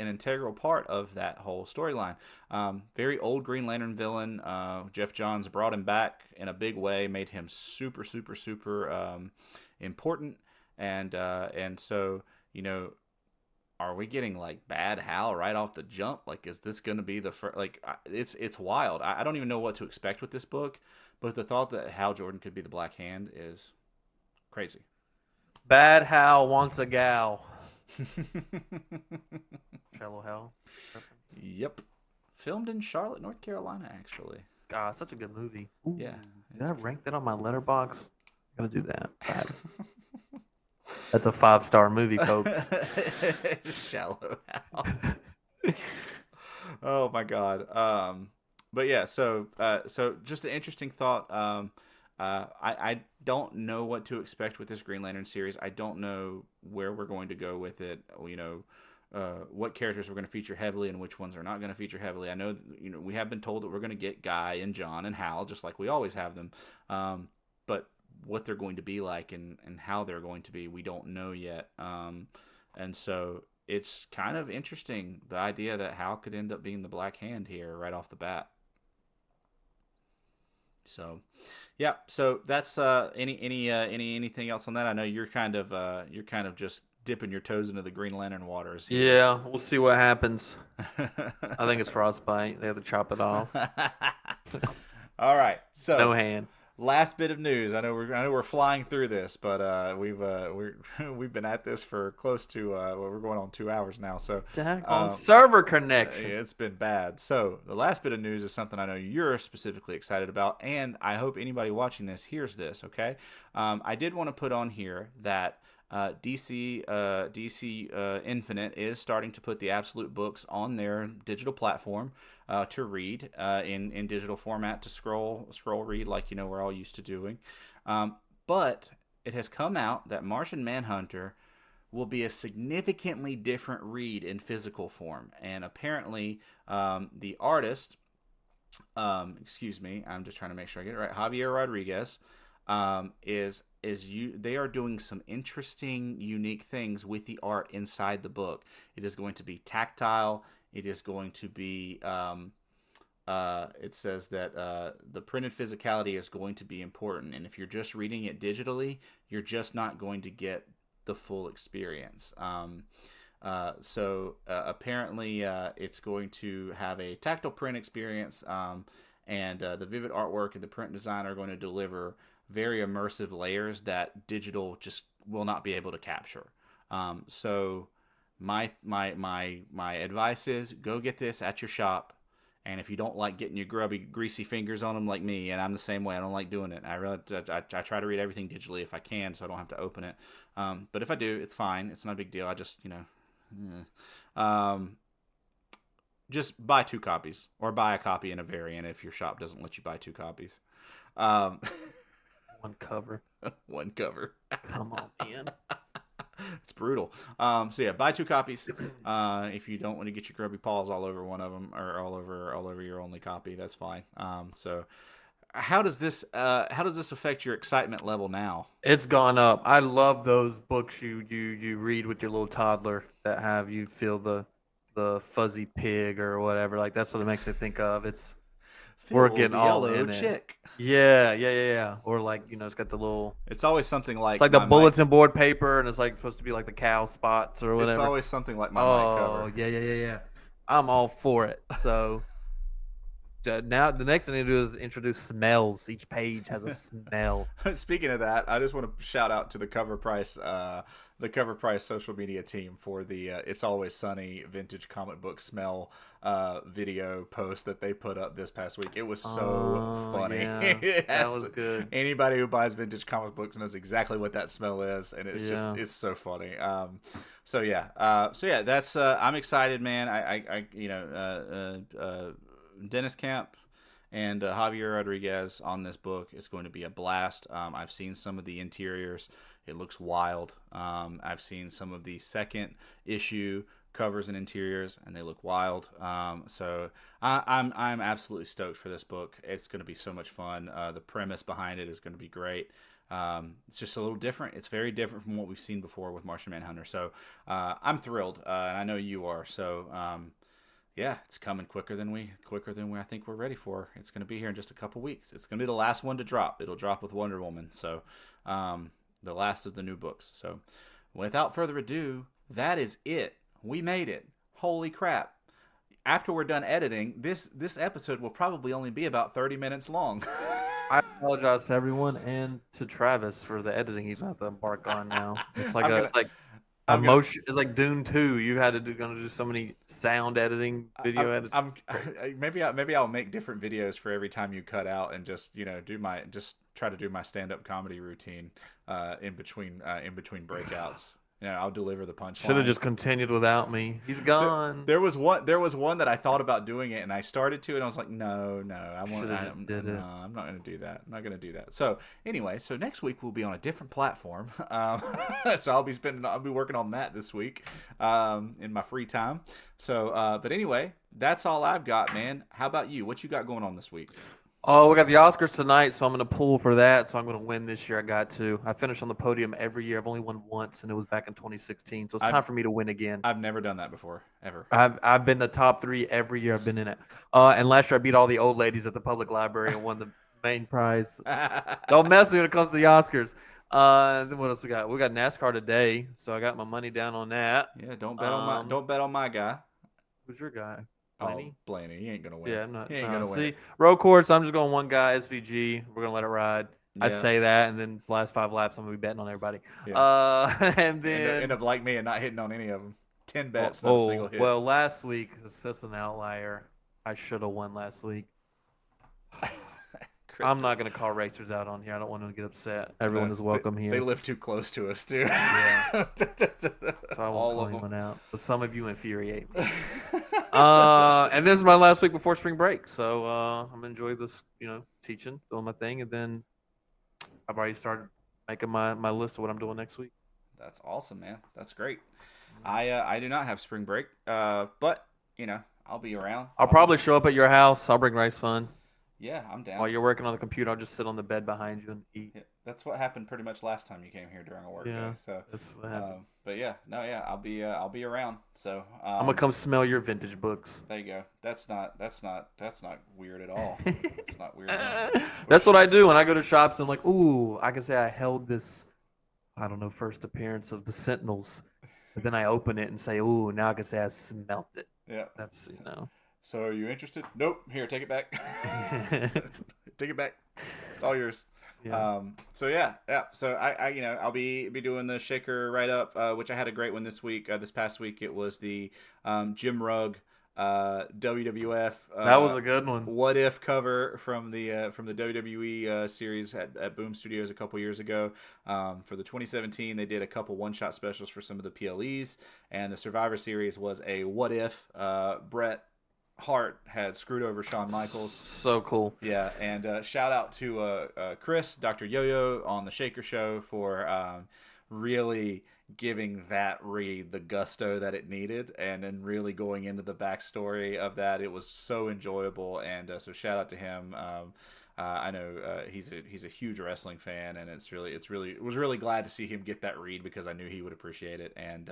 integral part of that whole storyline. Very old Green Lantern villain. Jeff Johns brought him back in a big way, made him super, super, super important, and so are we getting like bad Hal right off the jump? Like, is this going to be the first? Like, it's wild. I don't even know what to expect with this book, but the thought that Hal Jordan could be the Black Hand is crazy. Bad Hal wants a gal. Shallow Hal reference. Yep. Filmed in Charlotte, North Carolina, actually. God, such a good movie. Ooh, Yeah. did I rank that on my letterbox? I'm gonna do that. That's a 5-star movie, folks. Shallow Hal. Oh my god. But yeah, so just an interesting thought. I don't know what to expect with this Green Lantern series. I don't know where we're going to go with it. What characters we're going to feature heavily and which ones are not going to feature heavily. I know we have been told that we're going to get Guy and John and Hal just like we always have them. But what they're going to be like and how they're going to be, we don't know yet. And so it's kind of interesting, the idea that Hal could end up being the Black Hand here right off the bat. So, yeah. So that's anything else on that? I know you're kind of just dipping your toes into the Green Lantern waters here. Yeah, we'll see what happens. I think it's frostbite. They have to chop it off. All right. No So hand. last bit of news. I know we're flying through this, but we've been at this for close to we're going on 2 hours now. So On server yeah, connection. it's been bad. So the last bit of news is something I know you're specifically excited about, and I hope anybody watching this hears this. Okay, I did want to put on here that DC Infinite is starting to put the Absolute books on their digital platform to read in digital format to scroll read like we're all used to doing. But it has come out that Martian Manhunter will be a significantly different read in physical form, and apparently the artist, excuse me, I'm just trying to make sure I get it right, Javier Rodriguez, they are doing some interesting, unique things with the art inside the book. It is going to be tactile. It is going to be. It says that the printed physicality is going to be important, and if you're just reading it digitally, you're just not going to get the full experience. So apparently, it's going to have a tactile print experience, and the vivid artwork and the print design are going to deliver very immersive layers that digital just will not be able to capture. So my advice is go get this at your shop. And if you don't like getting your grubby, greasy fingers on them like me, and I'm the same way, I don't like doing it. I try to read everything digitally if I can, so I don't have to open it. But if I do, it's fine. It's not a big deal. I just just buy 2 copies or buy a copy in a variant if your shop doesn't let you buy 2 copies. Um, One cover. one cover. Come on, man. It's brutal. So yeah, buy 2 copies. If you don't want to get your grubby paws all over one of them or all over your only copy, that's fine. So how does this affect your excitement level now? It's gone up. I love those books you read with your little toddler that have you feel the fuzzy pig or whatever. Like that's what it makes me think of. We're Phil getting the all yellow in it. chick. Yeah. Or like it's got the little. It's always something It's like like the my mic. bulletin board paper, and it's like supposed to be like the cow spots or It's whatever. always something like my mic Oh cover. yeah. I'm all for it. So now the next thing to do is introduce smells. Each page has a smell. Speaking of that, I just want to shout out to the Cover Price social media team for the "It's Always Sunny" vintage comic book smell video post that they put up this past week. It was so funny. Yeah, that was good. Anybody who buys vintage comic books knows exactly what that smell is, and Yeah. it's so funny. So yeah, that's I'm excited, man. Dennis Camp and Javier Rodriguez on this book is going to be a blast. I've seen some of the interiors; it looks wild. I've seen some of the second issue covers and interiors, and they look wild. I'm absolutely stoked for this book. It's going to be so much fun. The premise behind it is going to be great. It's just a little different. It's very different from what we've seen before with Martian Manhunter. So I'm thrilled, and I know you are. So yeah, it's coming quicker than we I think we're ready for. It's going to be here in just a couple weeks. It's going to be the last one to drop. It'll drop with Wonder Woman. So the last of the new books. So without further ado, that is it. We made it. Holy crap. After we're done editing, this episode will probably only be about 30 minutes long. I apologize to everyone and to Travis for the editing he's gonna have to embark on now. I'm gonna It's like I'm gonna emotion. It's like Dune 2. You had to gonna do so many sound editing, video edits. Crazy. maybe I'll make different videos for every time you cut out and just try to do my stand up comedy routine in between breakouts. I'll deliver the punchline. Should have just continued without me. He's gone. There was one that I thought about doing it, and I started to, and I was like, no, Should have just did it. no, I'm not going to do that. I'm not going to do that. So anyway, next week we'll be on a different platform. So I'll be working on that this week in my free time. So, but anyway, that's all I've got, man. How about you? What you got going on this week? Oh, we got the Oscars tonight, so I'm going to pull for that. So I'm going to win this year. I got to. I finish on the podium every year. I've only won once, and it was back in 2016. So it's time for me to win again. I've never done that before, ever. I've been the top 3 every year I've been in it. And last year I beat all the old ladies at the public library and won the main prize. Don't mess with me when it comes to the Oscars. Then what else we got? We got NASCAR today, so I got my money down on that. Yeah, don't bet on my guy. Who's your guy? Blaney? Oh, Blaney. He ain't gonna win. Yeah, I'm not. He ain't gonna win. Road course. I'm just going one guy. SVG. We're gonna let it ride. Yeah. I say that, and then last 5 laps, I'm gonna be betting on everybody. Yeah. And then end up like me and not hitting on any of them. 10 bets, not a single hit. Well, last week was just an outlier. I should have won last week. I'm not gonna call racers out on here. I don't want them to get upset. Everyone is welcome here. They live too close to us, too. Yeah. So I won't call anyone out. But some of you infuriate me. And this is my last week before spring break, so I'm enjoying this, teaching, doing my thing, and then I've already started making my list of what I'm doing next week. That's awesome, man. That's great. I do not have spring break, but I'll be around. I'll probably show up at your house. I'll bring rice fun. Yeah, I'm down. While you're working on the computer, I'll just sit on the bed behind you and eat. Yeah, that's what happened pretty much last time you came here during a work day. So that's what happened. But yeah, I'll be around. So I'm gonna come smell your vintage books. There you go. That's not weird at all. It's not weird at all. That's what I do when I go to shops. I'm like, ooh, I can say I held this, I don't know, first appearance of the Sentinels, but then I open it and say, ooh, now I can say I smelt it. Yeah, that's So are you interested? Nope. Here, take it back. Take it back. It's all yours. Yeah. So yeah. So I'll be doing the shaker write up, which I had a great one this week. This past week it was the Jim Rugg WWF. That was a good one. What If cover from the WWE series at Boom Studios a couple years ago. For the 2017, they did a couple one-shot specials for some of the PLEs, and the Survivor Series was a What If Bret Hart had screwed over Shawn Michaels. So cool. Yeah, and shout out to Chris, Dr. Yo-Yo on the Shaker Show for really giving that read the gusto that it needed, and then really going into the backstory of that. It was so enjoyable, and so shout out to him. I know he's a huge wrestling fan, and it was really glad to see him get that read because I knew he would appreciate it, and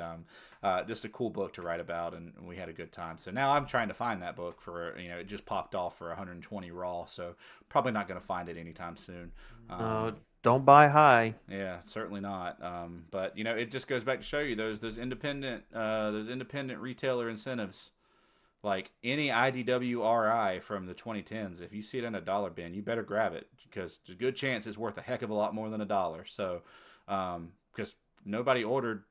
just a cool book to write about, and we had a good time. So now I'm trying to find that book for it just popped off for 120 raw, so probably not going to find it anytime soon. Don't buy high. Yeah, certainly not. But it just goes back to show you those independent retailer incentives. Like any IDWRI from the 2010s, if you see it in a dollar bin, you better grab it because there's a good chance it's worth a heck of a lot more than $1. So, because nobody ordered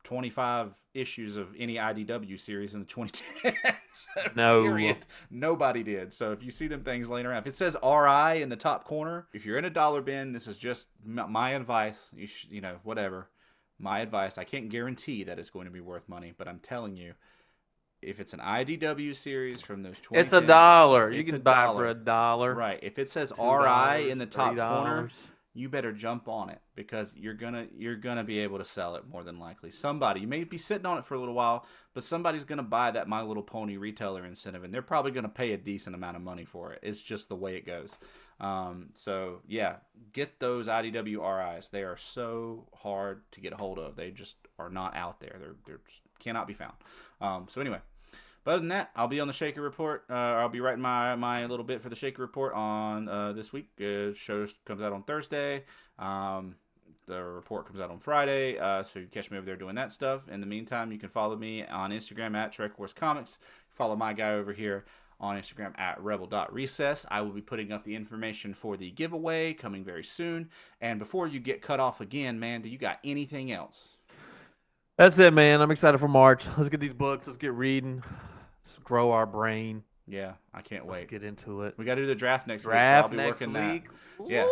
25 issues of any IDW series in the 2010s. No. Period. Nobody did. So if you see them things laying around, if it says RI in the top corner, if you're in a dollar bin, this is just my advice. Whatever. My advice. I can't guarantee that it's going to be worth money, but I'm telling you, if it's an IDW series from those 20, it's $1. You can buy it for $1. Right. If it says RI in the top corner, you better jump on it because you're gonna be able to sell it more than likely. Somebody, you may be sitting on it for a little while, but somebody's gonna buy that My Little Pony retailer incentive, and they're probably gonna pay a decent amount of money for it. It's just the way it goes. So yeah, get those IDW RIs. They are so hard to get a hold of. They just are not out there. They're just cannot be found. So anyway. But other than that, I'll be on the Shaker Report. I'll be writing my little bit for the Shaker Report on this week. Show comes out on Thursday. The report comes out on Friday. So you can catch me over there doing that stuff. In the meantime, you can follow me on Instagram at TrekWars Comics. Follow my guy over here on Instagram at rebel.recess. I will be putting up the information for the giveaway coming very soon. And before you get cut off again, man, do you got anything else? That's it, man. I'm excited for March. Let's get these books. Let's get reading. Let's grow our brain. Yeah, I can't wait. Let's get into it. We got to do the draft next week. So I'll be next working week. That. Yeah,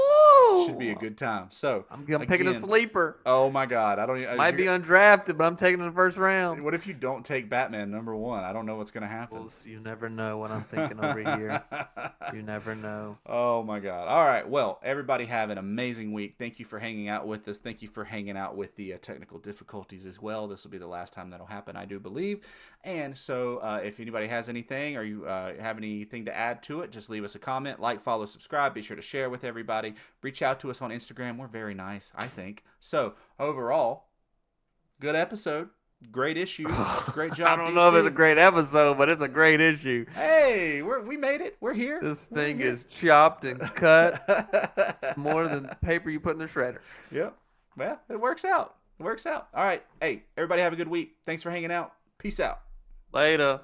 should be a good time. So I'm picking a sleeper. Oh my God, I don't. Might be undrafted, but I'm taking in the first round. What if you don't take Batman #1? I don't know what's gonna happen. Well, you never know what I'm thinking over here. You never know. Oh my God. All right. Well, everybody have an amazing week. Thank you for hanging out with us. Thank you for hanging out with the technical difficulties as well. This will be the last time that'll happen, I do believe. And so, if anybody has anything or you have anything to add to it, just leave us a comment, like, follow, subscribe. Be sure to share with everybody. Reach out to us on Instagram. We're very nice, I think. So overall, good episode. Great issue. Great job. I don't know if it's a great episode, but it's a great issue. Hey, we made it. We're here. This thing is chopped and cut more than paper you put in the shredder. Yep. Well, it works out. It works out. All right. Hey, everybody have a good week. Thanks for hanging out. Peace out. Later.